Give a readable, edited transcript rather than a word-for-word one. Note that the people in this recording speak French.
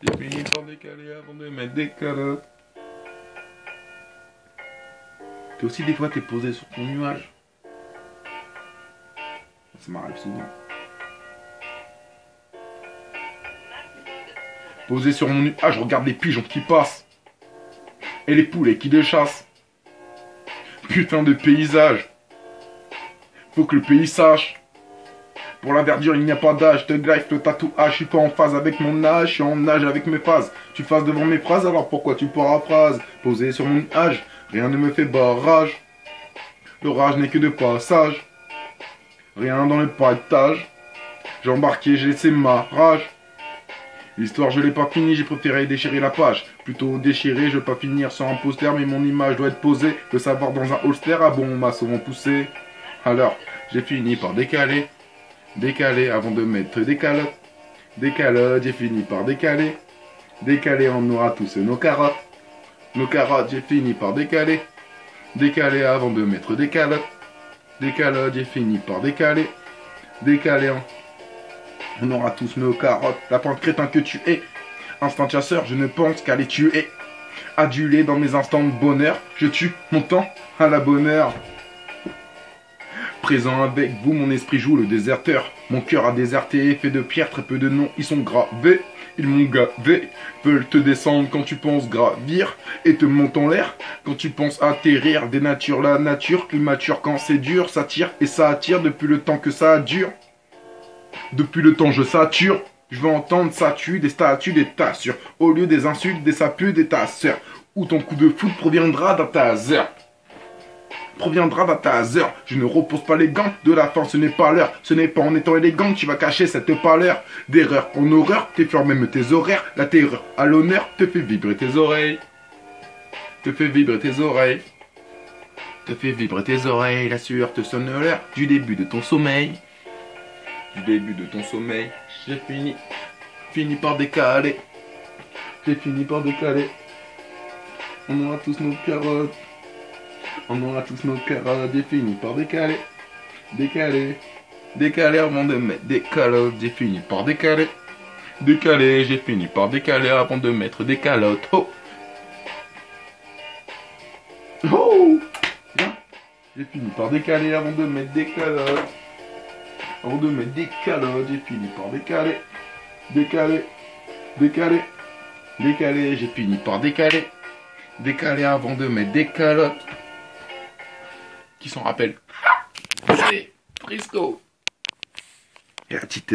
J'ai fini par décaler avant de mettre des calottes. Toi aussi, des fois, t'es posé sur ton nuage. Ça m'arrive souvent. Posé sur mon nuage, je regarde les pigeons qui passent. Et les poulets qui les chassent. Putain de paysage. Faut que le pays sache. Pour la verdure, il n'y a pas d'âge. Te greffe le tatouage. Je suis pas en phase avec mon âge. Je suis en âge avec mes phases. Tu fasses devant mes phrases, alors pourquoi tu paraphrases? Posé sur mon âge, rien ne me fait barrage. L'orage n'est que de passage. Rien dans le partage. J'ai embarqué, j'ai laissé ma rage. L'histoire, je l'ai pas finie, j'ai préféré déchirer la page. Plutôt déchirer, je veux pas finir sur un poster, mais mon image doit être posée. Le savoir dans un holster, ah bon, on m'a souvent poussé. Alors, j'ai fini par décaler. Décaler avant de mettre des calottes. Des calottes, j'ai fini par décaler. Décaler, on aura tous nos carottes. Nos carottes, j'ai fini par décaler. Décaler avant de mettre des calottes. Des calottes, j'ai fini par décaler. Décaler, on aura tous nos carottes. Lapin crétin que tu es. Instinct chasseur, je ne pense qu'à les tuer. Adulé dans mes instants de bonheur, je tue mon temps à la bonne heure. Présent avec vous, mon esprit joue le déserteur. Mon cœur a déserté, fait de pierre, très peu de noms, ils sont gravés. Ils m'ont gavé, veulent te descendre quand tu penses gravir et te montent en l'air quand tu penses atterrir. Dénature la nature, immature quand c'est dur, ça tire et ça attire depuis le temps que ça dure. Depuis le temps je sature, je veux entendre ça tue des statues, des tassures. Au lieu des insultes, des sapus, des tasseurs. Où ton coup de foot proviendra d'un taser. Proviendra d'un taser. Je ne repose pas les gants de la fin, ce n'est pas l'heure. Ce n'est pas en étant élégant que tu vas cacher cette pâleur. D'erreur en horreur, t'effleures même tes horaires. La terreur à l'honneur te fait vibrer tes oreilles. Te fait vibrer tes oreilles. Te fait vibrer tes oreilles. La sueur te sonne l'heure du début de ton sommeil. Du début de ton sommeil. J'ai fini par décaler. J'ai fini par décaler. On aura tous nos carottes. On aura tous nos carottes. J'ai fini par décaler. Décaler. Décaler avant de mettre des calottes. J'ai fini par décaler. Décaler. J'ai fini par décaler avant de mettre des calottes. Oh. Oh. Bien. J'ai fini par décaler avant de mettre des calottes. Avant de mettre des calottes, j'ai fini par décaler. Décaler. Décaler. Décaler, j'ai fini par décaler. Décaler avant de mettre des calottes. Qui s'en rappelle? C'est Frisco. Et la petite